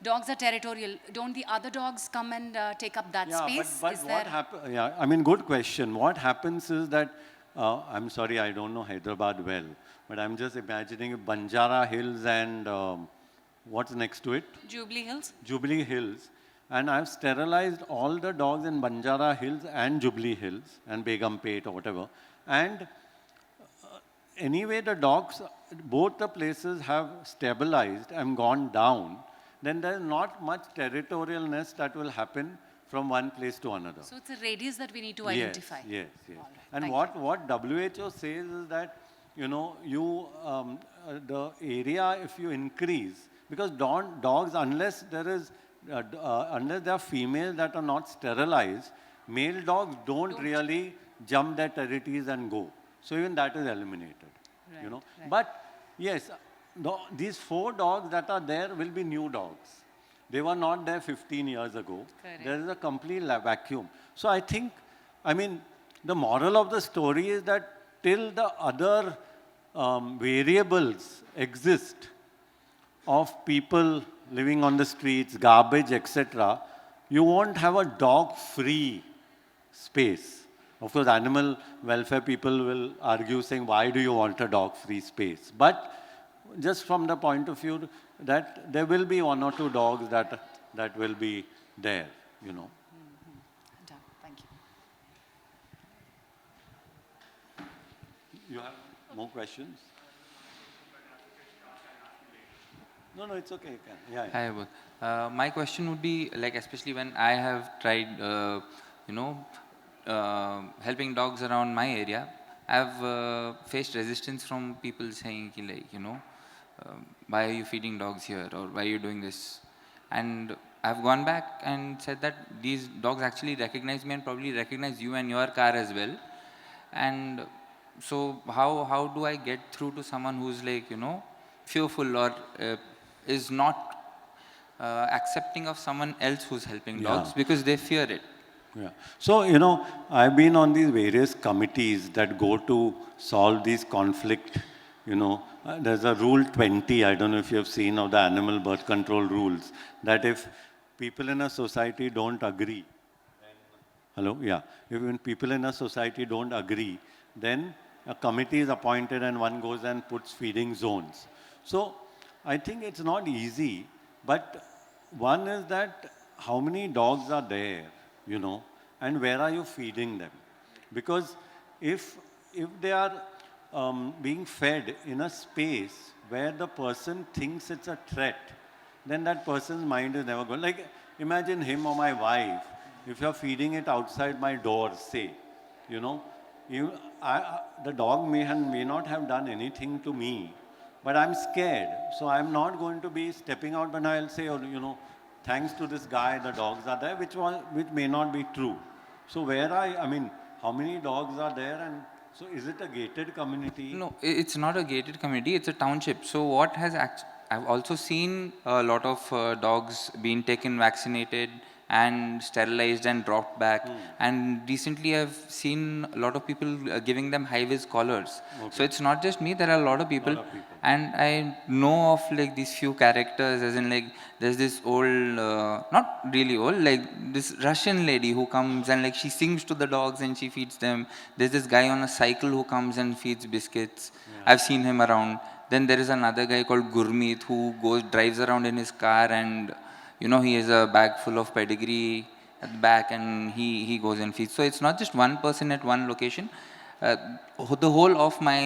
dogs are territorial. Don't the other dogs come and take up that space? But what happens? Yeah, I mean, good question. What happens is that, I'm sorry, I don't know Hyderabad well, but I'm just imagining Banjara Hills and what's next to it? Jubilee Hills? Jubilee Hills. And I've sterilized all the dogs in Banjara Hills and Jubilee Hills and Begumpet or whatever. And anyway, the dogs, both the places have stabilized and gone down. Then there's not much territorialness that will happen from one place to another. So it's a radius that we need to identify. Yes. All right, And what WHO says is that, the area, if you increase, because dogs, unless there are females that are not sterilized, male dogs don't really jump their territories and go. So even that is eliminated, Right. But yes, these 4 dogs that are there will be new dogs. They were not there 15 years ago. Correct. There is a complete vacuum. So I think, the moral of the story is that till the other variables exist of people living on the streets, garbage, etc., you won't have a dog-free space. Of course, animal welfare people will argue saying, why do you want a dog-free space? But just from the point of view that there will be 1 or 2 dogs that will be there, Done. Thank you. You have more questions? No, it's okay. You can. Yeah. Hi, Abodh. My question would be, like, especially when I have tried, helping dogs around my area, I've faced resistance from people saying, why are you feeding dogs here, or why are you doing this? And I've gone back and said that these dogs actually recognize me and probably recognize you and your car as well. And so how do I get through to someone who's like, fearful or is not accepting of someone else who's helping dogs because they fear it? Yeah. So, I've been on these various committees that go to solve these conflict, there's a rule 20, I don't know if you have seen, of the animal birth control rules, that if people in a society don't agree, if people in a society don't agree, then a committee is appointed and one goes and puts feeding zones. So, I think it's not easy, but one is that how many dogs are there, and where are you feeding them? Because if they are being fed in a space where the person thinks it's a threat, then that person's mind is never going. Like, imagine him or my wife, if you're feeding it outside my door, say, you know, the dog may not have done anything to me, but I'm scared. So I'm not going to be stepping out when I'll say, oh, you know, thanks to this guy, the dogs are there, which may not be true. So I mean, how many dogs are there, and so is it a gated community? No, it's not a gated community, it's a township. So what has I've also seen a lot of dogs being taken vaccinated and sterilized and dropped back. And recently I've seen a lot of people giving them high-vis collars. Okay. So it's not just me, there are a lot of people. And I know of like these few characters, as in like there's this old, not really old, like this Russian lady who comes and like she sings to the dogs and she feeds them. There's this guy on a cycle who comes and feeds biscuits. I've seen him around. Then there is another guy called Gurmeet who drives around in his car, and you know, he has a bag full of pedigree at the back, and he goes and feeds. So it's not just one person at one location. The whole of my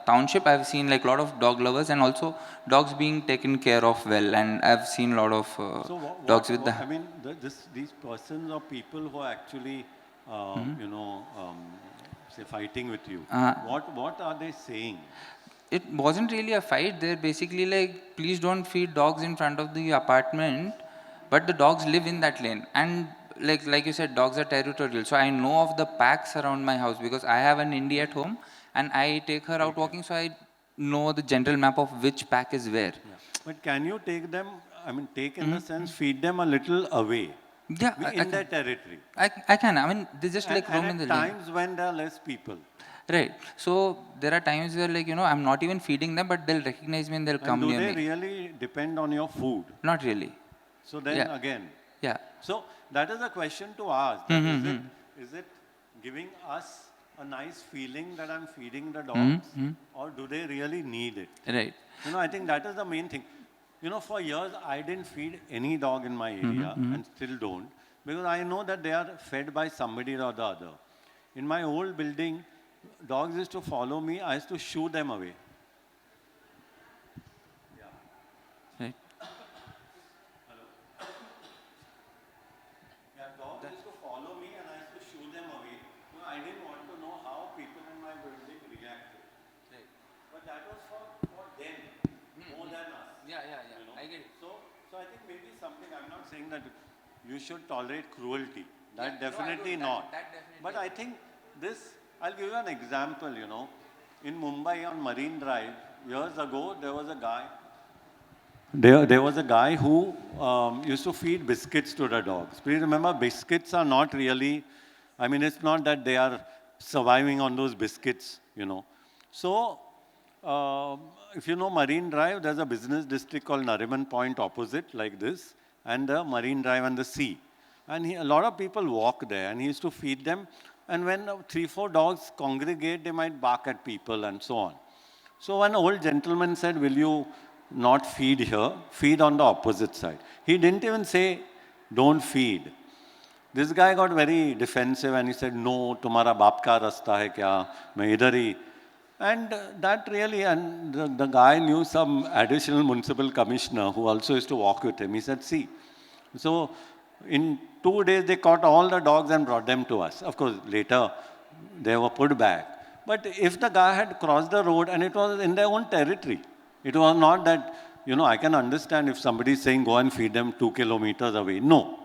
township, I've seen like a lot of dog lovers, and also dogs being taken care of well. And I've seen a lot of dogs with the. I mean, these persons or people who are actually, you know, say fighting with you. What are they saying? It wasn't really a fight. They're basically like, please don't feed dogs in front of the apartment, but the dogs live in that lane. And like you said, dogs are territorial. So I know of the packs around my house because I have an Indie at home and I take her out walking, so I know the general map of which pack is where. Yeah. But can you take them, I mean, take in the sense, feed them a little away? Yeah, in their territory. I can. I mean, they just like roam in the lane. And at times when there are less people. Right. So there are times where like, you know, I'm not even feeding them, but they'll recognize me and they'll come near me. Do they really depend on your food? Not really. So then again. Yeah. So that is a question to ask. Is it giving us a nice feeling that I'm feeding the dogs, or do they really need it? Right. You know, I think that is the main thing. You know, for years I didn't feed any dog in my area and still don't, because I know that they are fed by somebody or the other. In my old building, dogs used to follow me. I used to shoo them away. Right. Hello? Yeah, dogs used to follow me and I used to shoo them away. You know, I didn't want to know how people in my building reacted. Right. But that was for them, more than us. Yeah. You know? I get it. So I think maybe something, I'm not saying that you should tolerate cruelty. That definitely not. That definitely. But I think this, I'll give you an example, you know. In Mumbai on Marine Drive, years ago, there was a guy. There was a guy who used to feed biscuits to the dogs. Please remember, biscuits are not really, I mean, it's not that they are surviving on those biscuits, you know. So, if you know Marine Drive, there's a business district called Nariman Point opposite, like this, and the Marine Drive and the sea. And a lot of people walk there, and he used to feed them. And when 3-4 dogs congregate, they might bark at people and so on. So one old gentleman said, will you not feed here? Feed on the opposite side. He didn't even say, don't feed. This guy got very defensive and he said, no, tumhara baap ka rasta hai kya? Main idhar hi. And that really, and the guy knew some additional municipal commissioner who also used to walk with him. He said, see, so in 2 days, they caught all the dogs and brought them to us. Of course, later, they were put back. But if the guy had crossed the road and it was in their own territory, it was not that, you know, I can understand if somebody is saying, go and feed them 2 kilometers away. No.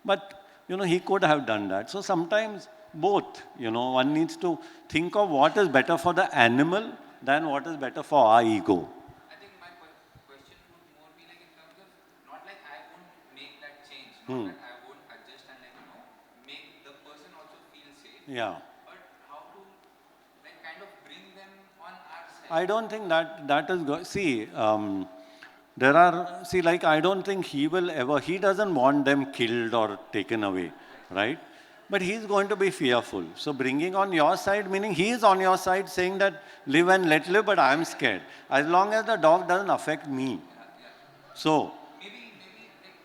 But, you know, he could have done that. So sometimes both, you know, one needs to think of what is better for the animal than what is better for our ego. I think my question would more be like in terms of, not like I won't make that change, not that I won't adjust and like, you know, make the person also feel safe. Yeah. But how to like kind of bring them on our side. I don't think that is good. See, there are, see, like, I don't think he will ever, he doesn't want them killed or taken away, right? But he's going to be fearful. So bringing on your side, meaning he is on your side saying that live and let live, but I'm scared. As long as the dog doesn't affect me. So. Maybe like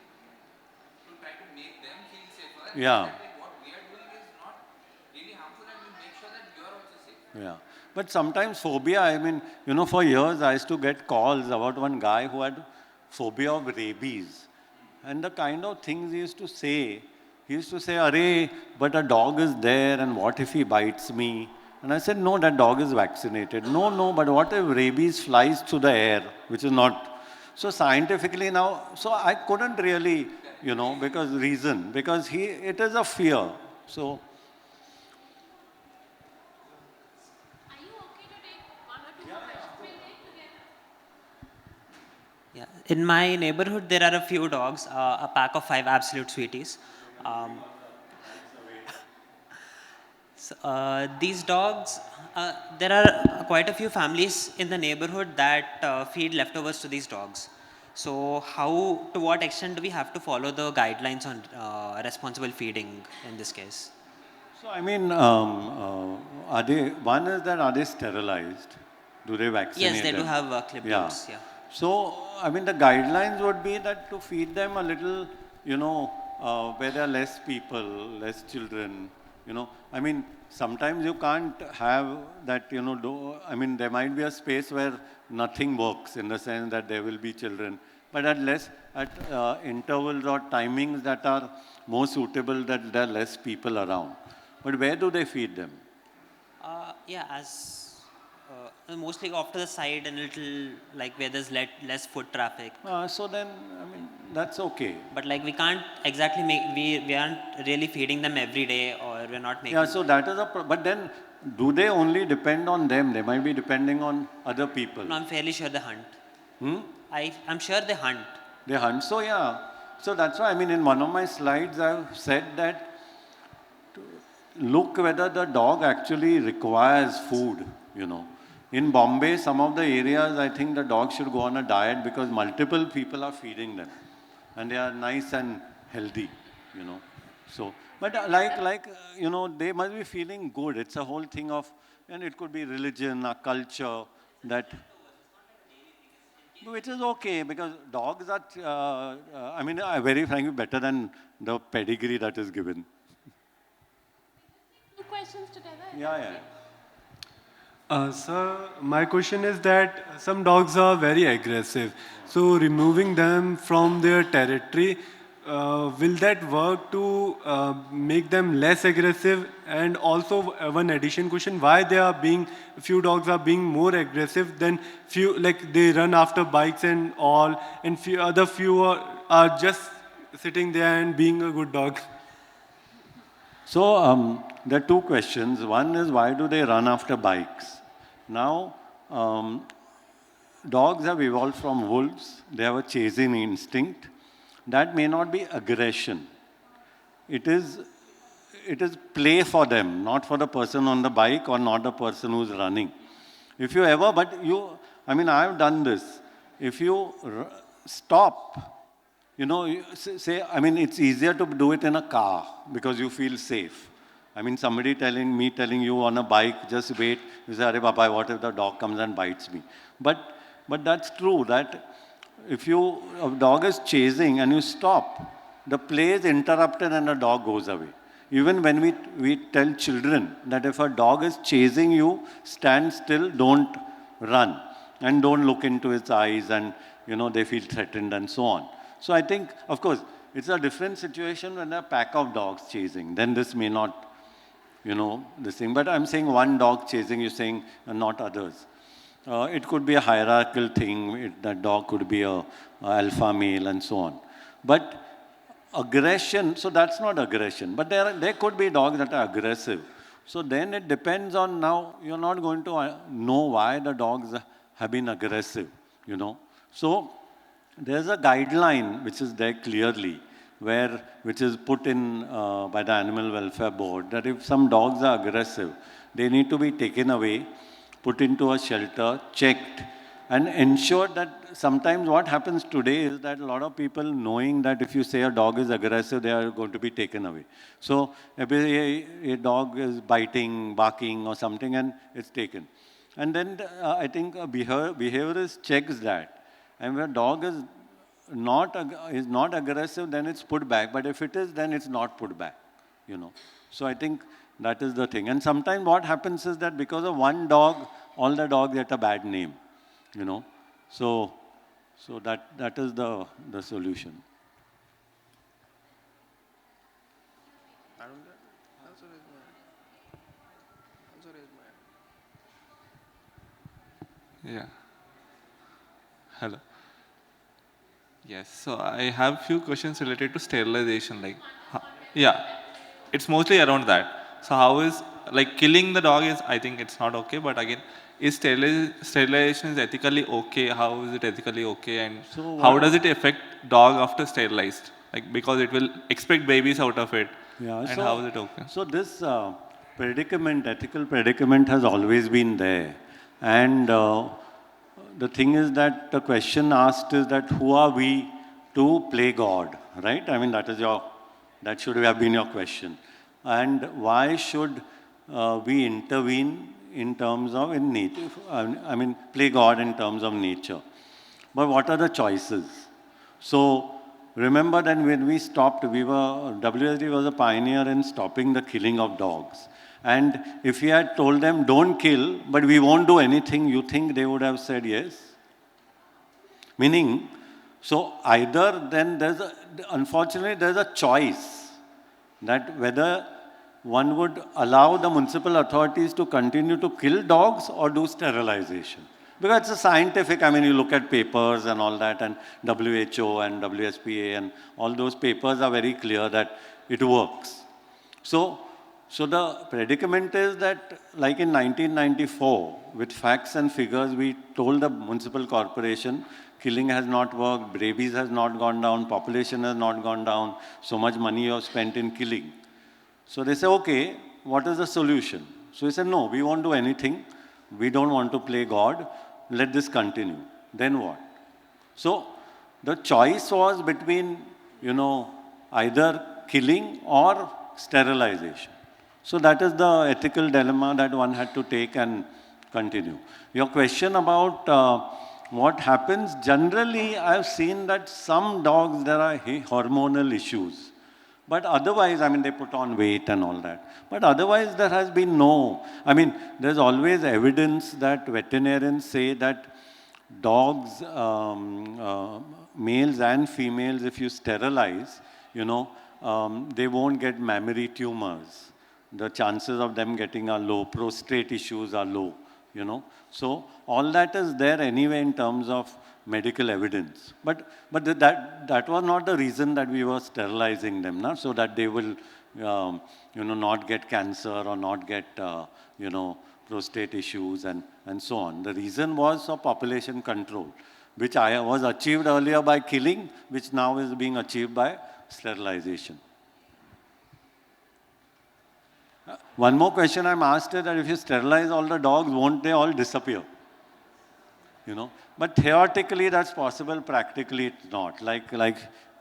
to try to make them feel safer. Yeah. That, like, what we are doing Yeah. But sometimes phobia, I mean, you know, for years I used to get calls about one guy who had phobia of rabies. And the kind of things he used to say, Arey, but a dog is there and what if he bites me? And I said, no, that dog is vaccinated. No, no, but what if rabies flies through the air, which is not. So scientifically now, so I couldn't really, you know, because it is a fear. So, Are you okay to take one or two more questions? We'll take together. Yeah, in my neighborhood there are a few dogs, a pack of 5 absolute sweeties. Um, these dogs, there are quite a few families in the neighborhood that feed leftovers to these dogs. So to what extent do we have to follow the guidelines on responsible feeding in this case? so I mean, one is that are they sterilized? Do they vaccinate Yes, they do them? have clipboards, yeah. So, I mean, the guidelines would be that to feed them a little, you know, where there are less people, less children, you know. I mean, sometimes you can't have that, you know, I mean, there might be a space where nothing works in the sense that there will be children, but at intervals or timings that are more suitable that there are less people around. But where do they feed them? Yeah, as mostly off to the side and little like where there's less foot traffic. So then, I mean, that's okay. But like we can't exactly we aren't really feeding them every day, or we're not making. Yeah, so that is but then do they only depend on them? They might be depending on other people. No, I'm fairly sure they hunt. Hmm? I'm sure they hunt. They hunt. So yeah. So that's why, I mean, in one of my slides, I've said that look whether the dog actually requires food, you know. In Bombay, some of the areas, I think the dog should go on a diet because multiple people are feeding them. And they are nice and healthy, you know. So, but you know, they must be feeling good. It's a whole thing of, and it could be religion, a culture, that, which is okay because dogs are, I mean, very frankly, better than the pedigree that is given. Two questions together. Yeah, yeah. Sir, my question is that some dogs are very aggressive. So removing them from their territory, will that work to make them less aggressive? And also one addition question, why few dogs are being more aggressive than few, like they run after bikes and all, and few are just sitting there and being a good dog? So there are two questions. One is why do they run after bikes? Now, dogs have evolved from wolves. They have a chasing instinct. That may not be aggression. It is play for them, not for the person on the bike or not the person who's running. If you ever, I mean, I've done this. If you stop, you know, say, I mean, it's easier to do it in a car because you feel safe. I mean, somebody telling you on a bike, just wait. You say, Arey Baba, what if the dog comes and bites me? But that's true that if a dog is chasing and you stop, the play is interrupted and the dog goes away. Even when we tell children that if a dog is chasing you, stand still, don't run. And don't look into its eyes and, you know, they feel threatened and so on. So I think, of course, it's a different situation when a pack of dogs chasing. Then this may not, you know, this thing. But I'm saying one dog chasing, you're saying not others. It could be a hierarchical thing. That dog could be a alpha male and so on. But aggression, so that's not aggression. But there could be dogs that are aggressive. So then it depends on now, you're not going to know why the dogs have been aggressive, you know. So there's a guideline which is there clearly, which is put in by the Animal Welfare Board, that if some dogs are aggressive, they need to be taken away, put into a shelter, checked, and ensured that sometimes what happens today is that a lot of people knowing that if you say a dog is aggressive, they are going to be taken away. So a dog is biting, barking or something and it's taken. And then I think a behaviorist checks that. And when a dog is not aggressive, then it's put back. But if it is, then it's not put back, you know. So I think That is the thing. And sometimes what happens is that because of one dog, all the dogs get a bad name, you know. So that is the solution. Yeah. Hello. Yes. So I have few questions related to sterilization. Like, yeah, it's mostly around that. So how is like killing the dog is, I think it's not okay. But again, is sterilization is ethically okay? How is it ethically okay? And So how does it affect dog after sterilized? Like, because it will expect babies out of it. Yeah. And how is it okay? So this predicament, ethical predicament, has always been there, and the thing is that the question asked is that who are we to play God, right? I mean, that should have been your question. And why should we intervene in terms of in nature? I mean, play God in terms of nature. But what are the choices? So remember that when we stopped, WSD was a pioneer in stopping the killing of dogs. And if we had told them, don't kill, but we won't do anything, you think they would have said yes? Meaning, so either then unfortunately there's a choice that whether one would allow the municipal authorities to continue to kill dogs or do sterilization. Because it's a scientific, I mean, you look at papers and all that, and WHO and WSPA and all those papers are very clear that it works. So the predicament is that, like in 1994, with facts and figures, we told the municipal corporation, killing has not worked, rabies has not gone down, population has not gone down, so much money you have spent in killing. So they say, okay, what is the solution? So we said, no, we won't do anything. We don't want to play God. Let this continue. Then what? So the choice was between, either killing or sterilization. So that is the ethical dilemma that one had to take and continue. Your question about what happens, generally I've seen that some dogs, there are hormonal issues. But otherwise, I mean, they put on weight and all that. But otherwise, there has been no, I mean, there's always evidence that veterinarians say that dogs, males and females, if you sterilize, they won't get mammary tumors. The chances of them getting are low. Prostate issues are low, So all that is there anyway in terms of medical evidence. But that was not the reason that we were sterilizing them, so that they will, not get cancer or not get, prostate issues and so on. The reason was for population control, which was achieved earlier by killing, which now is being achieved by sterilization. One more question I'm asked is that if you sterilize all the dogs, won't they all disappear? But theoretically that's possible, practically it's not. Like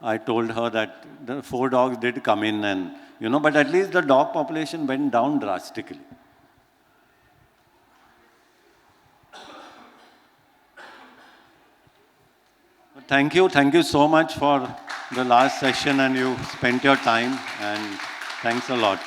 I told her that the 4 dogs did come in and, but at least the dog population went down drastically. Thank you so much for the last session, and you spent your time, and thanks a lot.